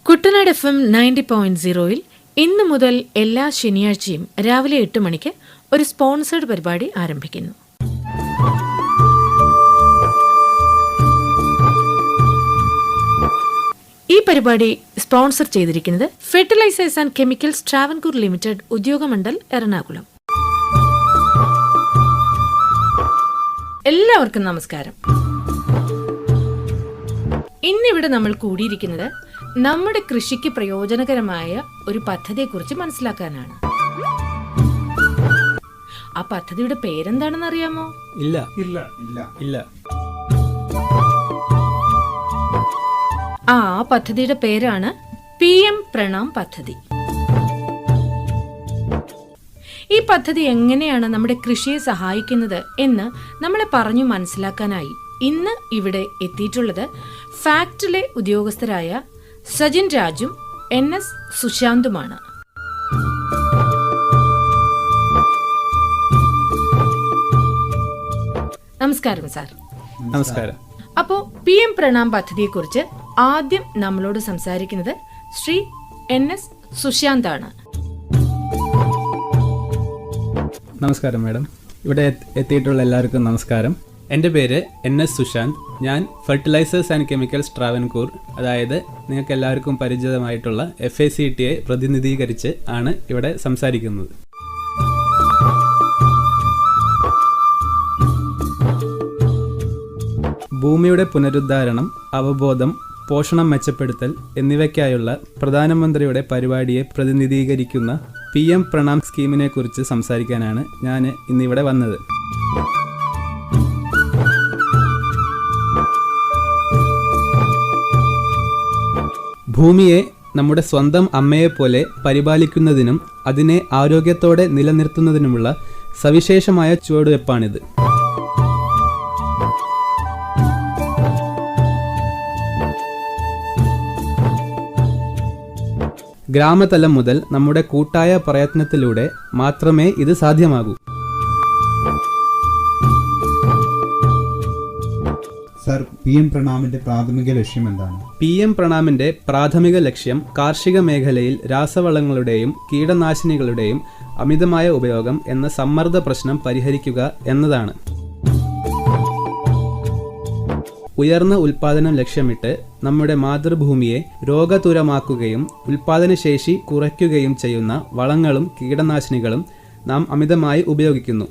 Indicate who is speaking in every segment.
Speaker 1: Kuttanad FM 90.0 ഇന്നു മുതൽ എല്ലാ ശനിയാഴ്ചയും രാവിലെ 8 മണിക്ക് ഒരു സ്പോൺസേഡ് പരിപാടി ആരംഭിക്കുന്നു. ഈ പരിപാടി സ്പോൺസർ ചെയ്തിരിക്കുന്നത് fertilisers and chemicals Travancore limited, Udyogamandal, Ernakulam. എല്ലാവർക്കും നമസ്കാരം. ഇന്നിവിടെ നമ്മൾ കൂടിയിരിക്കുന്നത് നമ്മുടെ കൃഷിക്ക് പ്രയോജനകരമായ ഒരു പദ്ധതിയെക്കുറിച്ച് മനസ്സിലാക്കാനാണ്. ആ പദ്ധതിയുടെ പേരെന്താണെന്ന് അറിയാമോ?
Speaker 2: ഇല്ല.
Speaker 1: ആ പദ്ധതിയുടെ പേരാണ് PM പ്രണാം പദ്ധതി. ഈ പദ്ധതി എങ്ങനെയാണ് നമ്മുടെ കൃഷിയെ സഹായിക്കുന്നത് എന്ന് നമ്മളെ പറഞ്ഞു മനസ്സിലാക്കാനായി ഇന്ന് ഇവിടെ എത്തിയിട്ടുള്ളത് ഫാക്ടിലെ ഉദ്യോഗസ്ഥരായ സജിൻ രാജും NS സുശാന്തുമാണ്. നമസ്കാരം സാർ.
Speaker 2: നമസ്കാരം.
Speaker 1: അപ്പോ PM പ്രണാം പദ്ധതിയെക്കുറിച്ച് ആദ്യം നമ്മളോട് സംസാരിക്കുന്നത് ശ്രീ NS സുശാന്താണ്.
Speaker 2: നമസ്കാരം മാഡം. ഇവിടെ എത്തിയിട്ടുള്ള എല്ലാവർക്കും നമസ്കാരം. എൻ്റെ പേര് NS സുശാന്ത്. ഞാൻ ഫെർട്ടിലൈസേഴ്സ് ആൻഡ് കെമിക്കൽസ് ട്രാവൻകൂർ, അതായത് നിങ്ങൾക്ക് എല്ലാവർക്കും പരിചിതമായിട്ടുള്ള FACTയെ പ്രതിനിധീകരിച്ച് ആണ് ഇവിടെ സംസാരിക്കുന്നത്. ഭൂമിയുടെ പുനരുദ്ധാരണം, അവബോധം, പോഷണം മെച്ചപ്പെടുത്തൽ എന്നിവയ്ക്കായുള്ള പ്രധാനമന്ത്രിയുടെ പരിപാടിയെ പ്രതിനിധീകരിക്കുന്ന PM പ്രണാം സ്കീമിനെ കുറിച്ച് സംസാരിക്കാനാണ് ഞാൻ ഇന്നിവിടെ വന്നത്. ഭൂമിയെ നമ്മുടെ സ്വന്തം അമ്മയെപ്പോലെ പരിപാലിക്കുന്നതിനും അതിനെ ആരോഗ്യത്തോടെ നിലനിർത്തുന്നതിനുമുള്ള സവിശേഷമായ ചുവടുവെപ്പാണിത്. ഗ്രാമതലം മുതൽ നമ്മുടെ കൂട്ടായ പ്രയത്നത്തിലൂടെ മാത്രമേ ഇത് സാധ്യമാകൂ.
Speaker 3: സർ, PM പ്രണാമിന്റെ പ്രാഥമിക ലക്ഷ്യം എന്താണ്?
Speaker 2: PM പ്രണാമിന്റെ പ്രാഥമിക ലക്ഷ്യം കാർഷിക മേഖലയിൽ രാസവളങ്ങളുടെയും കീടനാശിനികളുടെയും അമിതമായ ഉപയോഗം എന്ന സമ്മർദ്ദ പ്രശ്നം പരിഹരിക്കുക എന്നതാണ്. ഉയർന്ന ഉൽപാദനം ലക്ഷ്യമിട്ട് നമ്മുടെ മാതൃഭൂമിയെ രോഗതുരമാക്കുകയും ഉൽപാദനശേഷി കുറയ്ക്കുകയും ചെയ്യുന്ന വളങ്ങളും കീടനാശിനികളും നാം അമിതമായി ഉപയോഗിക്കുന്നു.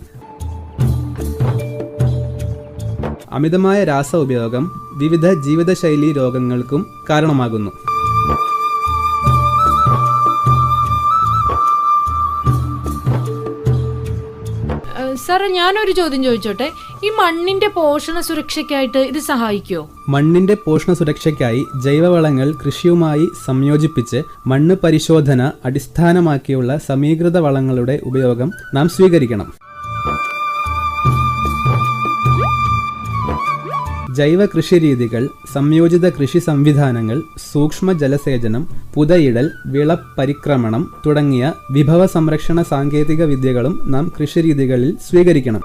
Speaker 2: അമിതമായ രാസ ഉപയോഗം വിവിധ ജീവിതശൈലി രോഗങ്ങൾക്കും കാരണമാകുന്നു.
Speaker 1: സാർ, ഞാനൊരു ചോദ്യം ചോദിച്ചോട്ടെ. ഈ മണ്ണിന്റെ പോഷണ സുരക്ഷയ്ക്കായിട്ട് ഇത് സഹായിക്കുമോ?
Speaker 2: മണ്ണിന്റെ പോഷണ സുരക്ഷയ്ക്കായി ജൈവവളങ്ങൾ കൃഷിയുമായി സംയോജിപ്പിച്ച് മണ്ണ് പരിശോധന അടിസ്ഥാനമാക്കിയുള്ള സമീകൃത വളങ്ങളുടെ ഉപയോഗം നാം സ്വീകരിക്കണം. ജൈവ കൃഷിരീതികൾ, സംയോജിത കൃഷി സംവിധാനങ്ങൾ, സൂക്ഷ്മ ജലസേചനം, പുതയിടൽ, വിളപരിക്രമണം തുടങ്ങിയ വിഭവ സംരക്ഷണ സാങ്കേതിക വിദ്യകളും നാം കൃഷിരീതികളിൽ സ്വീകരിക്കണം.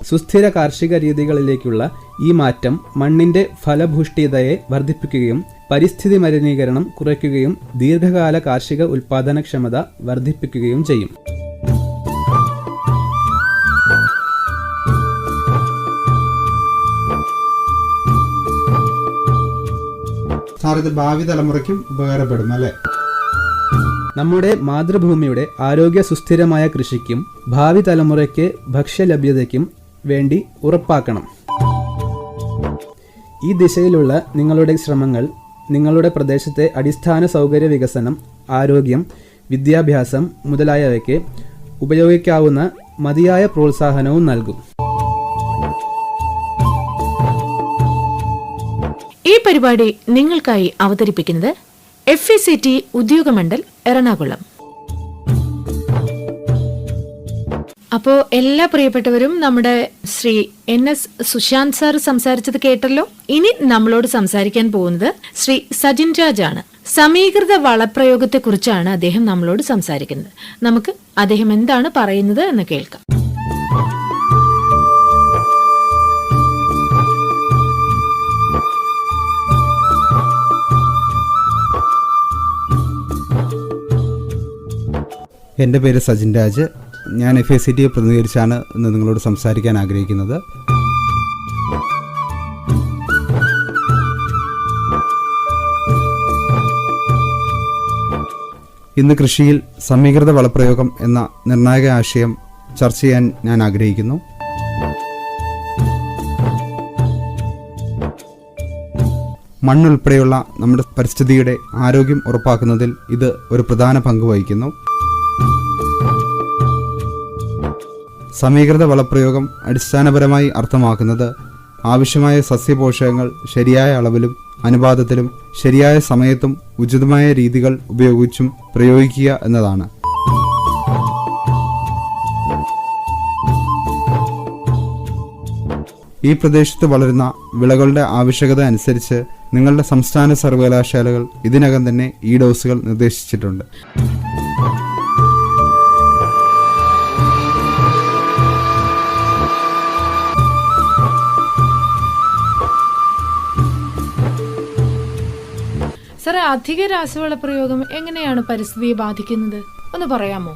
Speaker 2: സുസ്ഥിര കാർഷിക രീതികളിലേക്കുള്ള ഈ മാറ്റം മണ്ണിന്റെ ഫലഭൂഷ്ഠിതയെ വർദ്ധിപ്പിക്കുകയും പരിസ്ഥിതി മലിനീകരണം കുറയ്ക്കുകയും ദീർഘകാല കാർഷിക ഉൽപാദനക്ഷമത വർദ്ധിപ്പിക്കുകയും ചെയ്യും.
Speaker 3: സാർ, ഇത് ഭാവി തലമുറയ്ക്കും ഉപകാരപ്പെടും അല്ലേ?
Speaker 2: നമ്മുടെ മാതൃഭൂമിയുടെ ആരോഗ്യ സുസ്ഥിരമായ കൃഷിക്കും ഭാവി തലമുറയ്ക്ക് ഭക്ഷ്യലഭ്യതയ്ക്കും വേണ്ടി ഉറപ്പാക്കണം. ഈ ദിശയിലുള്ള നിങ്ങളുടെ ശ്രമങ്ങൾ നിങ്ങളുടെ പ്രദേശത്തെ അടിസ്ഥാന സൗകര്യ വികസനം, ആരോഗ്യം, വിദ്യാഭ്യാസം മുതലായവയ്ക്ക് ഉപയോഗിക്കാവുന്ന മതിയായ പ്രോത്സാഹനവും നൽകും.
Speaker 1: ഈ പരിപാടി നിങ്ങൾക്കായി അവതരിപ്പിക്കുന്നത് FACT ഉദ്യോഗമണ്ഡൽ, എറണാകുളം. അപ്പോൾ എല്ലാ പ്രിയപ്പെട്ടവരും നമ്മുടെ ശ്രീ NS സുശാന്ത് സാർ സംസാരിച്ചത് കേട്ടല്ലോ. ഇനി നമ്മളോട് സംസാരിക്കാൻ പോകുന്നത് ശ്രീ സജിൻ രാജാണ്. സമീകൃത വളപ്രയോഗത്തെക്കുറിച്ചാണ് അദ്ദേഹം നമ്മളോട് സംസാരിക്കുന്നത്. നമുക്ക് അദ്ദേഹം എന്താണ് പറയുന്നത് എന്ന് കേൾക്കാം.
Speaker 3: എൻ്റെ പേര് സജിൻ രാജ്. ഞാൻ FACT പ്രതിനിധീകരിച്ചാണ് ഇന്ന് നിങ്ങളോട് സംസാരിക്കാൻ ആഗ്രഹിക്കുന്നത്. ഇന്ന് കൃഷിയിൽ സമീകൃത വളപ്രയോഗം എന്ന നിർണായക ആശയം ചർച്ച ചെയ്യാൻ ഞാൻ ആഗ്രഹിക്കുന്നു. മണ്ണുൾപ്പെടെയുള്ള നമ്മുടെ പരിസ്ഥിതിയുടെ ആരോഗ്യം ഉറപ്പാക്കുന്നതിൽ ഇത് ഒരു പ്രധാന പങ്ക് വഹിക്കുന്നു. സമീകൃത വളപ്രയോഗം അടിസ്ഥാനപരമായി അർത്ഥമാക്കുന്നത് ആവശ്യമായ സസ്യപോഷകങ്ങൾ ശരിയായ അളവിലും അനുപാതത്തിലും ശരിയായ സമയത്തും ഉചിതമായ രീതികൾ ഉപയോഗിച്ചും പ്രയോഗിക്കുക എന്നതാണ്. ഈ പ്രദേശത്ത് വളരുന്ന വിളകളുടെ ആവശ്യകത അനുസരിച്ച് നിങ്ങളുടെ സംസ്ഥാന സർവകലാശാലകൾ ഇതിനകം തന്നെ ഈ ഡോസുകൾ നിർദ്ദേശിച്ചിട്ടുണ്ട്.
Speaker 1: സാറേ, അധിക രാസവള പ്രയോഗം എങ്ങനെയാണ് പരിസ്ഥിതിയെ ബാധിക്കുന്നത് ഒന്ന് പറയാമോ?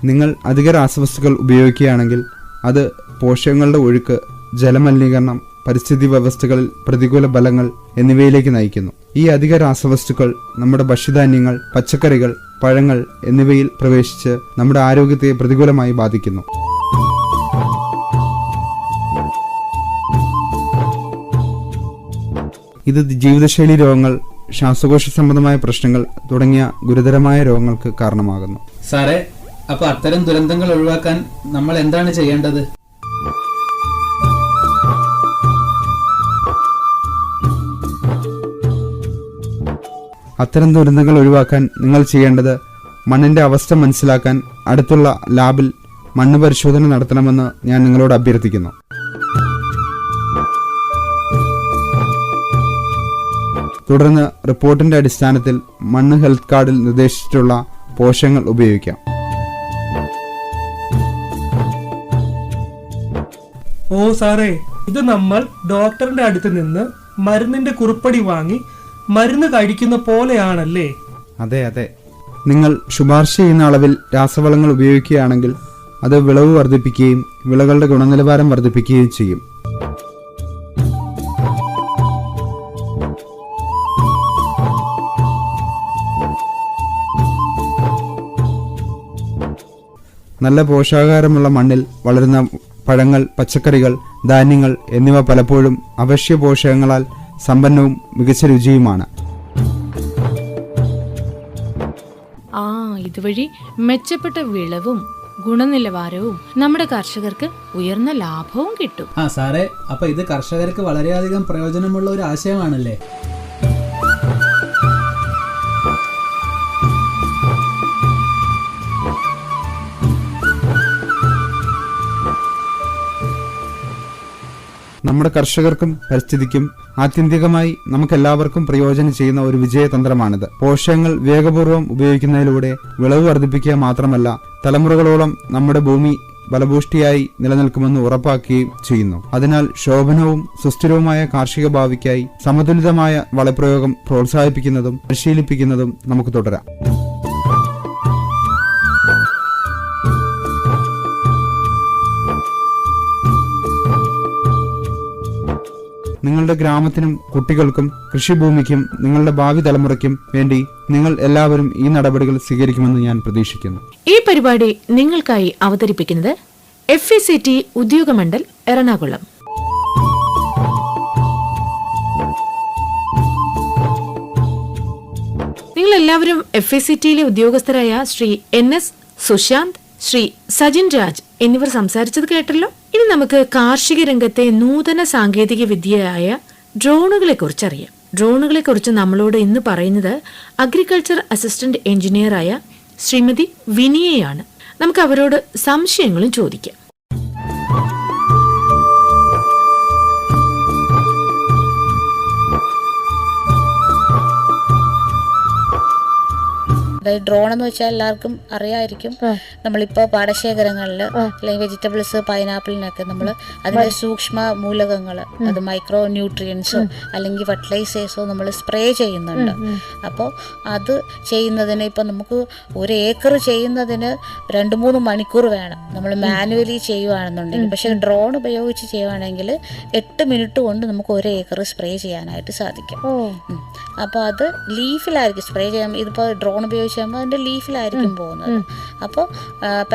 Speaker 3: നിങ്ങൾ അധിക രാസവസ്തുക്കൾ ഉപയോഗിക്കുകയാണെങ്കിൽ അത് പോഷകങ്ങളുടെ ഒഴുക്ക്, ജലമലിനീകരണം, പരിസ്ഥിതി വ്യവസ്ഥകളിൽ പ്രതികൂല ഫലങ്ങൾ എന്നിവയിലേക്ക് നയിക്കുന്നു. ഈ അധിക രാസവസ്തുക്കൾ നമ്മുടെ ഭക്ഷ്യധാന്യങ്ങൾ, പച്ചക്കറികൾ, പഴങ്ങൾ എന്നിവയിൽ പ്രവേശിച്ച് നമ്മുടെ ആരോഗ്യത്തെ പ്രതികൂലമായി ബാധിക്കുന്നു. ഇത് ജീവിതശൈലി രോഗങ്ങൾ, ശ്വാസകോശ സംബന്ധമായ പ്രശ്നങ്ങൾ തുടങ്ങിയ ഗുരുതരമായ രോഗങ്ങൾക്ക് കാരണമാകുന്നു.
Speaker 2: സാറേ, അപ്പൊ അത്തരം ദുരന്തങ്ങൾ ഒഴിവാക്കാൻ നമ്മൾ എന്താണ് ചെയ്യേണ്ടത്?
Speaker 3: അത്തരം ദുരന്തങ്ങൾ ഒഴിവാക്കാൻ നിങ്ങൾ ചെയ്യേണ്ടത് മണ്ണിന്റെ അവസ്ഥ മനസ്സിലാക്കാൻ അടുത്തുള്ള ലാബിൽ മണ്ണ് പരിശോധന നടത്തണമെന്ന് ഞാൻ നിങ്ങളോട് അഭ്യർത്ഥിക്കുന്നു. തുടർന്ന് റിപ്പോർട്ടിന്റെ അടിസ്ഥാനത്തിൽ മണ്ണ് ഹെൽത്ത് കാർഡിൽ നിർദ്ദേശിച്ചിട്ടുള്ള പോഷകങ്ങൾ ഉപയോഗിക്കാം.
Speaker 4: ഓ സാറേ, ഇത് നമ്മൾ ഡോക്ടറിന്റെ അടുത്ത് നിന്ന് മരുന്നിന്റെ കുറിപ്പടി വാങ്ങി മരുന്ന് കഴിക്കുന്ന പോലെയാണല്ലേ?
Speaker 3: അതെ അതെ. നിങ്ങൾ ശുപാർശ ചെയ്യുന്ന അളവിൽ രാസവളങ്ങൾ ഉപയോഗിക്കുകയാണെങ്കിൽ അത് വിളവ് വർദ്ധിപ്പിക്കുകയും വിളകളുടെ ഗുണനിലവാരം വർദ്ധിപ്പിക്കുകയും ചെയ്യും. നല്ല പോഷകാഹാരമുള്ള മണ്ണിൽ വളരുന്ന പഴങ്ങൾ, പച്ചക്കറികൾ, ധാന്യങ്ങൾ എന്നിവ പലപ്പോഴും അവശ്യ പോഷകങ്ങളാൽ സമ്പന്നവും മികച്ച രുചിയുമാണ്.
Speaker 1: ഇതുവഴി മെച്ചപ്പെട്ട വിളവും ഗുണനിലവാരവും നമ്മുടെ കർഷകർക്ക് ഉയർന്ന ലാഭവും കിട്ടും.
Speaker 2: സാറേ, അപ്പൊ ഇത് കർഷകർക്ക് വളരെയധികം പ്രയോജനമുള്ള ഒരു ആശയമാണല്ലേ?
Speaker 3: നമ്മുടെ കർഷകർക്കും പരിസ്ഥിതിക്കും ആത്യന്തികമായി നമുക്കെല്ലാവർക്കും പ്രയോജനം ചെയ്യുന്ന ഒരു വിജയതന്ത്രമാണിത്. പോഷകങ്ങൾ വേഗപൂർവ്വം ഉപയോഗിക്കുന്നതിലൂടെ വിളവ് വർദ്ധിപ്പിക്കുക മാത്രമല്ല, തലമുറകളോളം നമ്മുടെ ഭൂമി ഫലഭൂഷ്ടിയായി നിലനിൽക്കുമെന്ന് ഉറപ്പാക്കുകയും ചെയ്യുന്നു. അതിനാൽ ശോഭനവും സുസ്ഥിരവുമായ കാർഷിക ഭാവിക്കായി സമതുലിതമായ വളപ്രയോഗം പ്രോത്സാഹിപ്പിക്കുന്നതും പരിശീലിപ്പിക്കുന്നതും നമുക്ക് തുടരാം. നിങ്ങളുടെ ഗ്രാമത്തിനും കുട്ടികൾക്കും കൃഷിഭൂമിക്കും നിങ്ങളുടെ ഭാവി തലമുറയ്ക്കും വേണ്ടി നിങ്ങൾ എല്ലാവരും ഈ നടപടികൾ സ്വീകരിക്കുമെന്ന് ഞാൻ പ്രതീക്ഷിക്കുന്നു.
Speaker 1: ഈ പരിപാടി നിങ്ങൾക്കായി അവതരിപ്പിക്കുന്നത് FACT ഉദ്യോഗമണ്ഡൽ, എറണാകുളം. നിങ്ങൾ എല്ലാവരും FACTയിലെ ഉദ്യോഗസ്ഥരായ ശ്രീ NS സുശാന്ത്, ശ്രീ സജിൻ രാജ് എന്നിവർ സംസാരിച്ചത് കേട്ടല്ലോ. ഇനി നമുക്ക് കാർഷിക രംഗത്തെ നൂതന സാങ്കേതിക വിദ്യയായ ഡ്രോണുകളെ കുറിച്ച് അറിയാം. ഡ്രോണുകളെ കുറിച്ച് നമ്മളോട് ഇന്ന് പറയുന്നത് അഗ്രികൾച്ചർ അസിസ്റ്റന്റ് എഞ്ചിനീയറായ ശ്രീമതി വിനിയയാണ്. നമുക്ക് അവരോട് സംശയങ്ങളും ചോദിക്കാം.
Speaker 5: അതായത് ഡ്രോൺ എന്ന് വെച്ചാൽ എല്ലാവർക്കും അറിയാമായിരിക്കും. നമ്മളിപ്പോൾ പാടശേഖരങ്ങളിൽ അല്ലെങ്കിൽ വെജിറ്റബിൾസ്, പൈനാപ്പിളിനൊക്കെ നമ്മൾ അതിൻ്റെ സൂക്ഷ്മ മൂലകങ്ങൾ, അത് മൈക്രോ ന്യൂട്രിയൻസോ അല്ലെങ്കിൽ ഫെർട്ടിലൈസേഴ്സോ നമ്മൾ സ്പ്രേ ചെയ്യുന്നുണ്ട്. അപ്പോൾ അത് ചെയ്യുന്നതിന് ഇപ്പം നമുക്ക് 1 ഏക്കർ ചെയ്യുന്നതിന് 2-3 മണിക്കൂർ വേണം നമ്മൾ മാനുവലി ചെയ്യുകയാണെന്നുണ്ടെങ്കിൽ. പക്ഷേ ഡ്രോൺ ഉപയോഗിച്ച് ചെയ്യുകയാണെങ്കിൽ 8 മിനിറ്റ് കൊണ്ട് നമുക്ക് 1 ഏക്കർ സ്പ്രേ ചെയ്യാനായിട്ട് സാധിക്കും. അപ്പോൾ അത് ലീഫിലായിരിക്കും സ്പ്രേ ചെയ്യാൻ. ഇതിപ്പോൾ ഡ്രോൺ ഉപയോഗിച്ച് ചെയ്യുമ്പോൾ അതിൻ്റെ ലീഫിലായിരിക്കും പോകുന്നത്. അപ്പോൾ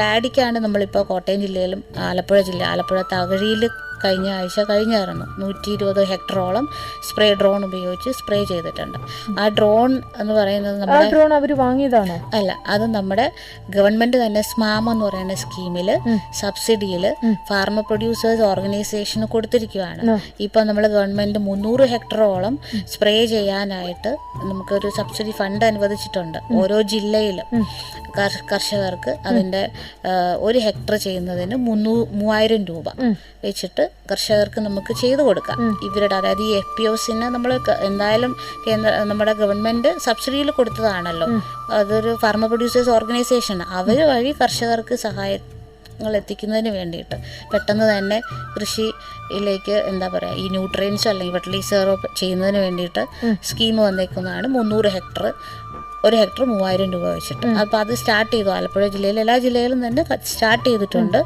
Speaker 5: പാഡിക്കാണ് നമ്മളിപ്പോൾ കോട്ടയം ജില്ലയിലും ആലപ്പുഴ തകഴിയിൽ കഴിഞ്ഞ ആഴ്ച കഴിഞ്ഞായിരുന്നു 120 ഹെക്ടറോളം ഡ്രോൺ ഉപയോഗിച്ച് സ്പ്രേ ചെയ്തിട്ടുണ്ട്. ആ ഡ്രോൺ എന്ന് പറയുന്നത് നമ്മുടെ
Speaker 1: ഡ്രോൺ അവർ വാങ്ങിയതാണോ?
Speaker 5: അല്ല, അത് നമ്മുടെ ഗവൺമെന്റ് തന്നെ സ്മാം എന്ന് പറയുന്ന സ്കീമിൽ സബ്സിഡിയിൽ ഫാർമർ പ്രൊഡ്യൂസേഴ്സ് ഓർഗനൈസേഷന് കൊടുത്തിരിക്കുകയാണ്. ഇപ്പം നമ്മൾ ഗവൺമെന്റ് 300 ഹെക്ടറോളം സ്പ്രേ ചെയ്യാനായിട്ട് നമുക്കൊരു സബ്സിഡി ഫണ്ട് അനുവദിച്ചിട്ടുണ്ട്. ഓരോ ജില്ലയിലും കർഷകർക്ക് അതിൻ്റെ 1 ഹെക്ടർ ചെയ്യുന്നതിന് 3000 രൂപ വെച്ചിട്ട് കർഷകർക്ക് നമുക്ക് ചെയ്തു കൊടുക്കാം. ഇവരുടെ അതായത് ഈ FPOസിന് നമ്മൾ എന്തായാലും നമ്മുടെ ഗവൺമെന്റ് സബ്സിഡിയിൽ കൊടുത്തതാണല്ലോ. അതൊരു ഫാർമർ പ്രൊഡ്യൂസേഴ്സ് ഓർഗനൈസേഷൻ. അവർ വഴി കർഷകർക്ക് സഹായങ്ങൾ എത്തിക്കുന്നതിന് വേണ്ടിയിട്ട് പെട്ടെന്ന് തന്നെ കൃഷിയിലേക്ക് എന്താ പറയുക, ഈ ന്യൂട്രിയൻസോ അല്ലെങ്കിൽ ഫെർട്ടിലൈസറോ ചെയ്യുന്നതിന് വേണ്ടിയിട്ട് സ്കീം വന്നേക്കുന്നതാണ്. 300 ഹെക്ടർ 1 ഹെക്ടർ 3000 രൂപ വെച്ചിട്ട്. അപ്പോൾ അത് സ്റ്റാർട്ട് ചെയ്തു. ആലപ്പുഴ ജില്ലയിൽ എല്ലാ ജില്ലയിലും തന്നെ സ്റ്റാർട്ട് ചെയ്തിട്ടുണ്ട്.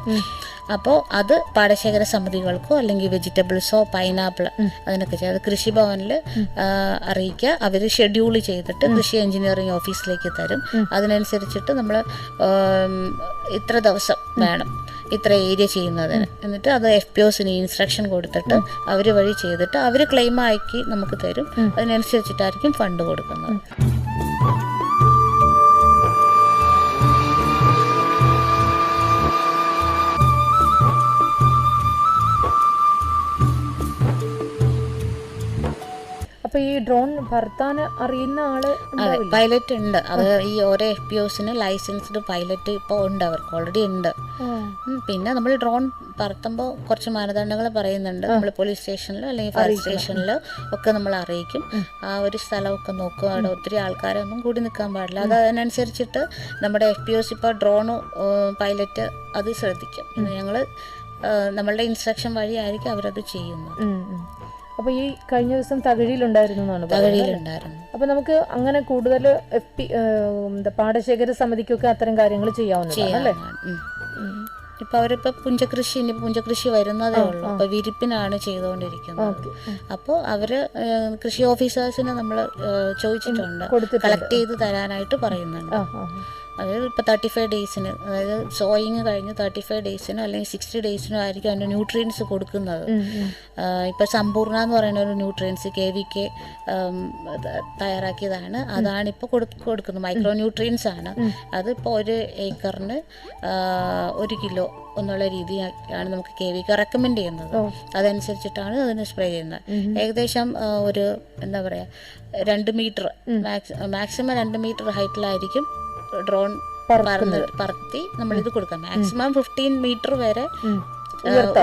Speaker 5: അപ്പോൾ അത് പാടശേഖര സമിതികൾക്കോ അല്ലെങ്കിൽ വെജിറ്റബിൾസോ പൈനാപ്പിൾ അതിനൊക്കെ ചെയ്ത് കൃഷിഭവനിൽ അറിയിക്കുക. അവർ ഷെഡ്യൂൾ ചെയ്തിട്ട് കൃഷി എഞ്ചിനീയറിംഗ് ഓഫീസിലേക്ക് തരും. അതിനനുസരിച്ചിട്ട് നമ്മൾ ഇത്ര ദിവസം വേണം ഇത്ര ഏരിയ ചെയ്യുന്നതിന്. എന്നിട്ട് അത് FPOസിന് ഇൻസ്ട്രക്ഷൻ കൊടുത്തിട്ട് അവർ വഴി ചെയ്തിട്ട് അവർ ക്ലെയിം ആക്കി നമുക്ക് തരും. അതിനനുസരിച്ചിട്ടായിരിക്കും ഫണ്ട് കൊടുക്കുന്നത്.
Speaker 1: അപ്പൊ ഈ ഡ്രോൺ പറത്താൻ അറിയുന്ന ആള്?
Speaker 5: അതെ, പൈലറ്റ് ഉണ്ട്. അത് ഈ ഓരോ FPOസിന് ലൈസൻസ്ഡ് പൈലറ്റ് ഇപ്പോൾ ഉണ്ട്, അവർക്ക് ഓൾറെഡി ഉണ്ട്. പിന്നെ നമ്മൾ ഡ്രോൺ പറത്തുമ്പോൾ കുറച്ച് മാനദണ്ഡങ്ങൾ പറയുന്നുണ്ട്. നമ്മൾ പോലീസ് സ്റ്റേഷനിലോ അല്ലെങ്കിൽ ഫയർ സ്റ്റേഷനിലോ ഒക്കെ നമ്മൾ അറിയിക്കും. ആ ഒരു സ്ഥലമൊക്കെ നോക്കും. അവിടെ ഒത്തിരി ആൾക്കാരൊന്നും കൂടി നിൽക്കാൻ പാടില്ല. അത് അതിനനുസരിച്ചിട്ട് നമ്മുടെ FPOs ഇപ്പോൾ ഡ്രോൺ പൈലറ്റ് അത് ശ്രദ്ധിക്കും. ഞങ്ങൾ നമ്മളുടെ ഇൻസ്ട്രക്ഷൻ വഴിയായിരിക്കും അവരത് ചെയ്യുന്നത്.
Speaker 1: അപ്പൊ ഈ കഴിഞ്ഞ ദിവസം തകഴിയിലുണ്ടായിരുന്നു.
Speaker 5: തകഴിയിലുണ്ടായിരുന്നു.
Speaker 1: അപ്പൊ നമുക്ക് അങ്ങനെ കൂടുതൽ പാടശേഖര സമിതിക്കൊക്കെ അത്തരം കാര്യങ്ങൾ ചെയ്യാവുന്നതാണ്.
Speaker 5: ഇപ്പൊ അവരിപ്പോ പുഞ്ചകൃഷി വരുന്നതേ ഉള്ളൂ. അപ്പൊ വിരിപ്പിനാണ് ചെയ്തുകൊണ്ടിരിക്കുന്നത്. അപ്പോൾ അവര് കൃഷി ഓഫീസേഴ്സിനെ നമ്മൾ ചോദിച്ചിട്ടുണ്ട്, കളക്ട് ചെയ്ത് തരാനായിട്ട് പറയുന്നുണ്ട്. അതായത് ഇപ്പോൾ 35 ഡേയ്സിന്, അതായത് സോയിങ് കഴിഞ്ഞ് 35 ഡേയ്സിനോ അല്ലെങ്കിൽ 60 ഡേയ്സിനോ ആയിരിക്കും അതിൻ്റെ ന്യൂട്രിയൻസ് കൊടുക്കുന്നത്. ഇപ്പോൾ സമ്പൂർണ്ണ എന്ന് പറയുന്ന ഒരു ന്യൂട്രിയൻസ് KVK തയ്യാറാക്കിയതാണ്. അതാണിപ്പോൾ കൊടുക്കുന്നത്. മൈക്രോ ന്യൂട്രിയൻസ് ആണ്. അതിപ്പോൾ 1 ഏക്കറിന് 1 കിലോ എന്നുള്ള രീതിയാണ് നമുക്ക് KVK റെക്കമെൻഡ് ചെയ്യുന്നത്. അതനുസരിച്ചിട്ടാണ് അതിന് സ്പ്രേ ചെയ്യുന്നത്. ഏകദേശം ഒരു എന്താ പറയുക 2 മീറ്റർ മാക്സിമം 2 മീറ്റർ ഹൈറ്റിലായിരിക്കും ഡ്രോൺ പറത്തി നമ്മളിത് കൊടുക്കാം. മാക്സിമം 15 മീറ്റർ വരെ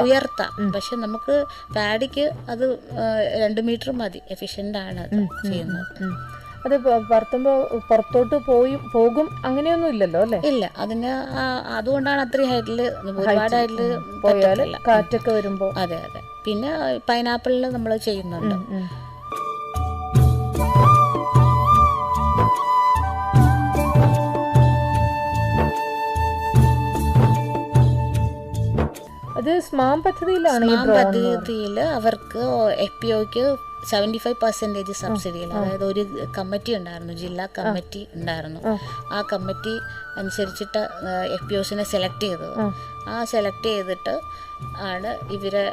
Speaker 5: ഉയർത്താം. പക്ഷെ നമുക്ക് പാഡിക്ക് അത് 2 മീറ്റർ മതി. എഫിഷ്യന്റ് ആണ് അത് ചെയ്യുന്നത്.
Speaker 1: അത് പറത്തുമ്പോ പുറത്തോട്ട് പോകും അങ്ങനെയൊന്നും ഇല്ലല്ലോ അല്ലേ?
Speaker 5: ഇല്ല, അതുകൊണ്ടാണ് അത്രയും ഹൈറ്റില്, ഒരുപാട് ഹൈറ്റില്
Speaker 1: പോയാല് കാറ്റൊക്കെ വരുമ്പോ.
Speaker 5: അതെ. പിന്നെ പൈനാപ്പിളിൽ നമ്മൾ ചെയ്യുന്നുണ്ട്.
Speaker 1: അത് സ്മാം പദ്ധതിയിലാണ്.
Speaker 5: പദ്ധതിയിൽ അവർക്ക് FPOക്ക് 75% സബ്സിഡിയിൽ, അതായത് ഒരു കമ്മിറ്റി ഉണ്ടായിരുന്നു, ജില്ലാ കമ്മിറ്റി ഉണ്ടായിരുന്നു. ആ കമ്മിറ്റി അനുസരിച്ചിട്ട് FPOസിനെ സെലക്ട് ചെയ്തത്. ആ സെലക്ട് ചെയ്തിട്ട് ആണ് ഇവരെ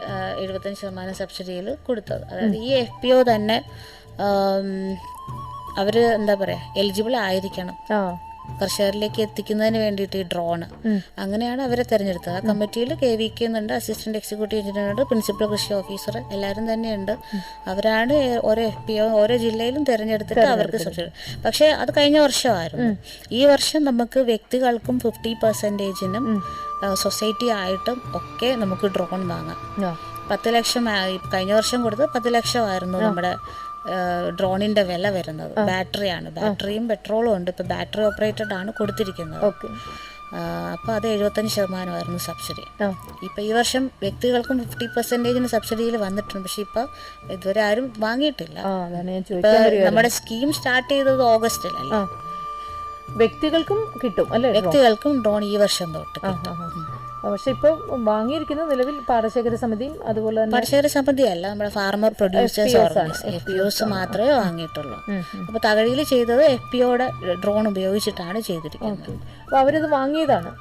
Speaker 5: 75% സബ്സിഡിയിൽ കൊടുത്തത്. അതായത് ഈ FPO തന്നെ അവർ എന്താ പറയുക, എലിജിബിൾ ആയിരിക്കണം കർഷകരിലേക്ക് എത്തിക്കുന്നതിന് വേണ്ടിയിട്ട് ഈ ഡ്രോണ്. അങ്ങനെയാണ് അവരെ തിരഞ്ഞെടുത്തത്. ആ കമ്മിറ്റിയിൽ KVK എന്നുണ്ട്, അസിസ്റ്റന്റ് എക്സിക്യൂട്ടീവ് എഞ്ചിനീയർ ഉണ്ട്, പ്രിൻസിപ്പൽ കൃഷി ഓഫീസർ, എല്ലാവരും തന്നെയുണ്ട്. അവരാണ് ഓരോ FPO ഓരോ ജില്ലയിലും തിരഞ്ഞെടുത്തിട്ട് അവർക്ക് സബ്സിഡി. പക്ഷേ അത് കഴിഞ്ഞ വർഷമായിരുന്നു. ഈ വർഷം നമുക്ക് വ്യക്തികൾക്കും 50%നും സൊസൈറ്റി ആയിട്ടും ഒക്കെ നമുക്ക് ഡ്രോൺ വാങ്ങാം. 10 ലക്ഷം കഴിഞ്ഞ വർഷം കൊടുത്ത് 10 ലക്ഷമായിരുന്നു നമ്മുടെ ഡ്രോണിൻ്റെ വില വരുന്നത്. ബാറ്ററിയാണ്, ബാറ്ററിയും പെട്രോളും ഉണ്ട്. ഇപ്പോൾ ബാറ്ററി ഓപ്പറേറ്റഡ് ആണ് കൊടുത്തിരിക്കുന്നത്. അപ്പോൾ അത് 75% സബ്സിഡി. ഇപ്പോൾ ഈ വർഷം വ്യക്തികൾക്കും 50% സബ്സിഡിയിൽ വന്നിട്ടുണ്ട്. പക്ഷെ ഇപ്പോൾ ഇതുവരെ ആരും വാങ്ങിയിട്ടില്ല. നമ്മുടെ സ്കീം സ്റ്റാർട്ട് ചെയ്തത് ഓഗസ്റ്റിലല്ലേ.
Speaker 1: വ്യക്തികൾക്കും കിട്ടും അല്ലേ?
Speaker 5: വ്യക്തികൾക്കും ഡ്രോൺ ഈ വർഷം തൊട്ട്.
Speaker 1: പക്ഷെ ഇപ്പൊ വാങ്ങിയിരിക്കുന്നത് നിലവിൽ പാടശേഖര സമിതിയും അതുപോലെ തന്നെ
Speaker 5: പാടശേഖര സമിതി അല്ല, നമ്മുടെ ഫാർമർ പ്രൊഡ്യൂസേഴ്സ് ഓർഗനൈസേഷൻ FPOs മാത്രമേ വാങ്ങിയിട്ടുള്ളൂ. അപ്പൊ തകഴിയിൽ ചെയ്തത് FPOയുടെ ഡ്രോൺ ഉപയോഗിച്ചിട്ടാണ് ചെയ്തിരിക്കുന്നത്.
Speaker 1: അപ്പൊ അവരത് വാങ്ങിയതാണ്.